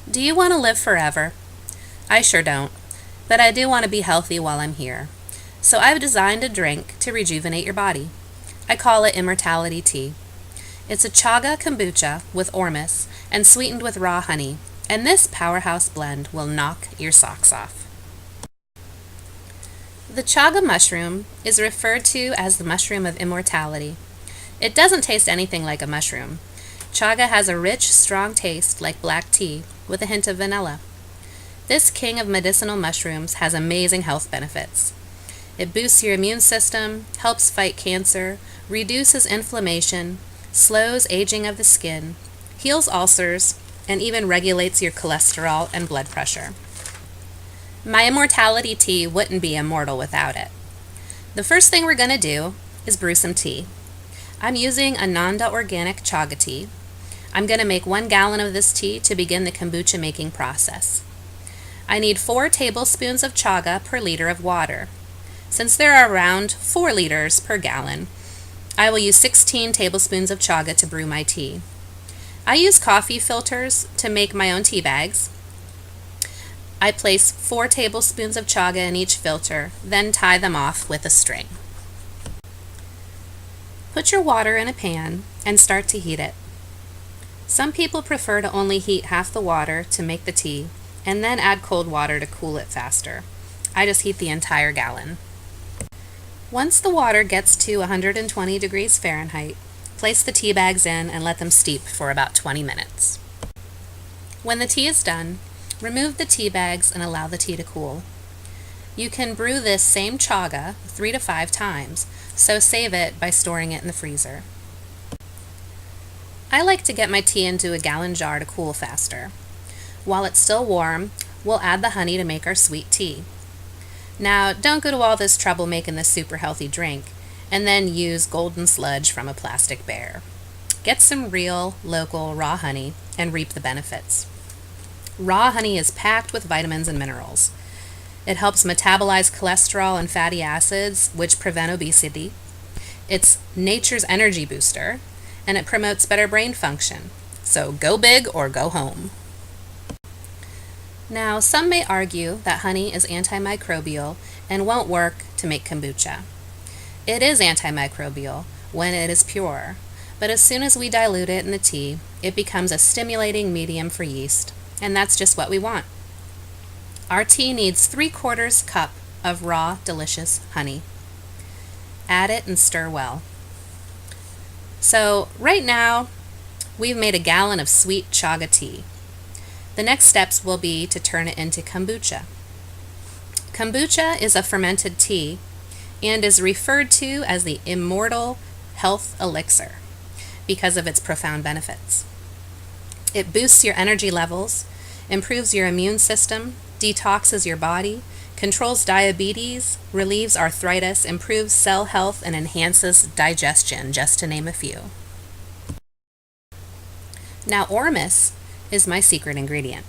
Do you want to live forever? I sure don't, but I do want to be healthy while I'm here. So I've designed a drink to rejuvenate your body. I call it Immortality tea. It's a Chaga Kombucha with Ormus and sweetened with raw honey, and this powerhouse blend will knock your socks off. The chaga mushroom is referred to as the mushroom of immortality. It doesn't taste anything like a mushroom. Chaga has a rich, strong taste like black tea with a hint of vanilla. This king of medicinal mushrooms has amazing health benefits. It boosts your immune system, helps fight cancer, reduces inflammation, slows aging of the skin, heals ulcers, and even regulates your cholesterol and blood pressure. My Immortality tea wouldn't be immortal without it. The first thing we're going to do is brew some tea. I'm using Ananda Organic Chaga tea. I'm going to make 1 gallon of this tea to begin the kombucha making process. I need 4 tablespoons of chaga per liter of water. Since there are around 4 liters per gallon, I will use 16 tablespoons of chaga to brew my tea. I use coffee filters to make my own tea bags. I place 4 tablespoons of chaga in each filter, then tie them off with a string. Put your water in a pan and start to heat it. Some people prefer to only heat half the water to make the tea, and then add cold water to cool it faster. I just heat the entire gallon. Once the water gets to 120 degrees Fahrenheit, place the tea bags in and let them steep for about 20 minutes. When the tea is done, remove the tea bags and allow the tea to cool. You can brew this same chaga 3 to 5 times, so save it by storing it in the freezer. I like to get my tea into a gallon jar to cool faster. While it's still warm, we'll add the honey to make our sweet tea. Now, don't go to all this trouble making this super healthy drink and then use golden sludge from a plastic bear. Get some real, local, raw honey and reap the benefits. Raw honey is packed with vitamins and minerals. It helps metabolize cholesterol and fatty acids, which prevent obesity. It's nature's energy booster, and it promotes better brain function. So go big or go home. Now, some may argue that honey is antimicrobial and won't work to make kombucha. It is antimicrobial when it is pure, but as soon as we dilute it in the tea, it becomes a stimulating medium for yeast, and that's just what we want. Our tea needs 3/4 cup of raw, delicious honey. Add it and stir well. So right now, we've made a gallon of sweet chaga tea. The next steps will be to turn it into kombucha. Kombucha is a fermented tea and is referred to as the immortal health elixir because of its profound benefits. It boosts your energy levels, improves your immune system, detoxes your body, controls diabetes, relieves arthritis, improves cell health, and enhances digestion, just to name a few. Now, Ormus is my secret ingredient.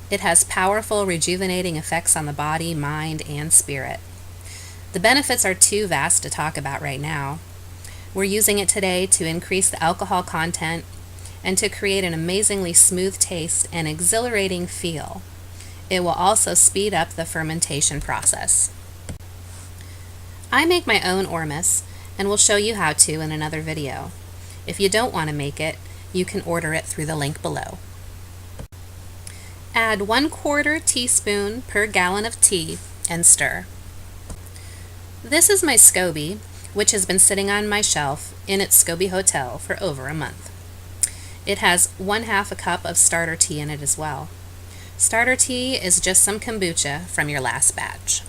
It has powerful rejuvenating effects on the body, mind, and spirit. The benefits are too vast to talk about right now. We're using it today to increase the alcohol content and to create an amazingly smooth taste and exhilarating feel. It will also speed up the fermentation process. I make my own Ormus and will show you how to in another video. If you don't want to make it, you can order it through the link below. Add 1/4 teaspoon per gallon of tea and stir. This is my SCOBY, which has been sitting on my shelf in its SCOBY hotel for over a month. It has 1/2 a cup of starter tea in it as well. Starter tea is just some kombucha from your last batch.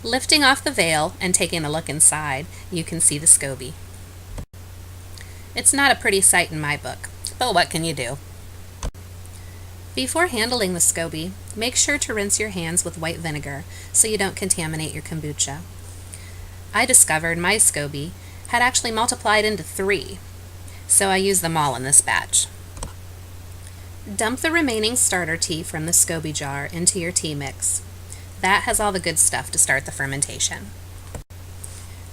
Lifting off the veil and taking a look inside, you can see the SCOBY. It's not a pretty sight in my book, but what can you do? Before handling the SCOBY, make sure to rinse your hands with white vinegar so you don't contaminate your kombucha. I discovered my SCOBY had actually multiplied into 3, so I used them all in this batch. Dump the remaining starter tea from the SCOBY jar into your tea mix. That has all the good stuff to start the fermentation.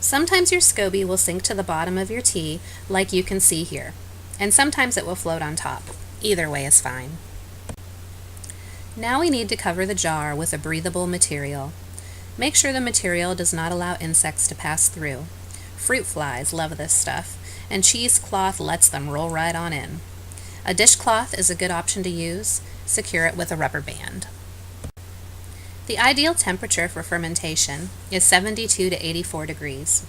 Sometimes your SCOBY will sink to the bottom of your tea like you can see here, and sometimes it will float on top. Either way is fine. Now we need to cover the jar with a breathable material. Make sure the material does not allow insects to pass through. Fruit flies love this stuff, and cheesecloth lets them roll right on in. A dishcloth is a good option to use. Secure it with a rubber band. The ideal temperature for fermentation is 72 to 84 degrees.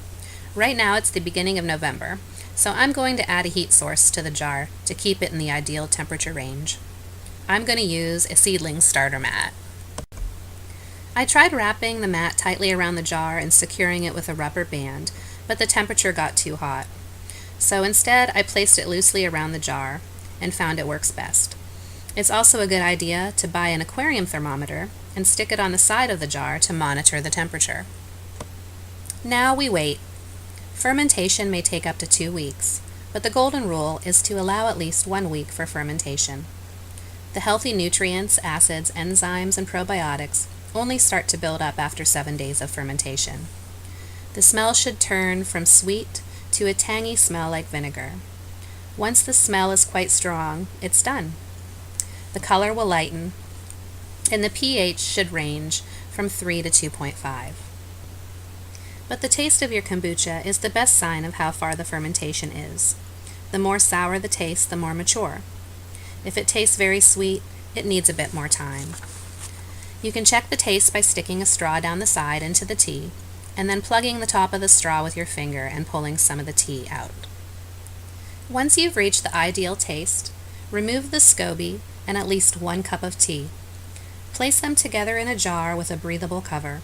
Right now it's the beginning of November, so I'm going to add a heat source to the jar to keep it in the ideal temperature range. I'm going to use a seedling starter mat. I tried wrapping the mat tightly around the jar and securing it with a rubber band, but the temperature got too hot. So instead I placed it loosely around the jar and found it works best. It's also a good idea to buy an aquarium thermometer and stick it on the side of the jar to monitor the temperature. Now we wait. Fermentation may take up to 2 weeks, but the golden rule is to allow at least 1 week for fermentation. The healthy nutrients, acids, enzymes, and probiotics only start to build up after 7 days of fermentation. The smell should turn from sweet to a tangy smell like vinegar. Once the smell is quite strong, it's done. The color will lighten, and the pH should range from 3 to 2.5. But the taste of your kombucha is the best sign of how far the fermentation is. The more sour the taste, the more mature. If it tastes very sweet, it needs a bit more time. You can check the taste by sticking a straw down the side into the tea, and then plugging the top of the straw with your finger and pulling some of the tea out. Once you've reached the ideal taste, remove the SCOBY and at least 1 cup of tea. Place them together in a jar with a breathable cover.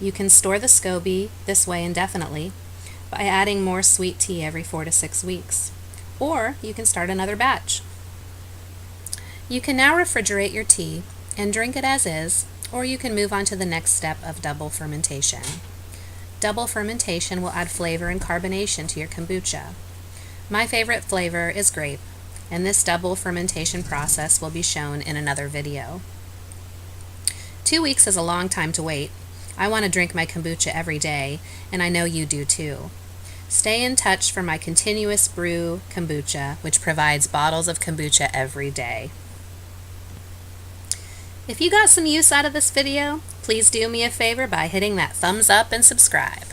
You can store the SCOBY this way indefinitely by adding more sweet tea every 4 to 6 weeks, or you can start another batch. You can now refrigerate your tea and drink it as is, or you can move on to the next step of double fermentation. Double fermentation will add flavor and carbonation to your kombucha. My favorite flavor is grape, and this double fermentation process will be shown in another video. 2 weeks is a long time to wait. I want to drink my kombucha every day, and I know you do too. Stay in touch for my continuous brew kombucha, which provides bottles of kombucha every day. If you got some use out of this video, please do me a favor by hitting that thumbs up and subscribe.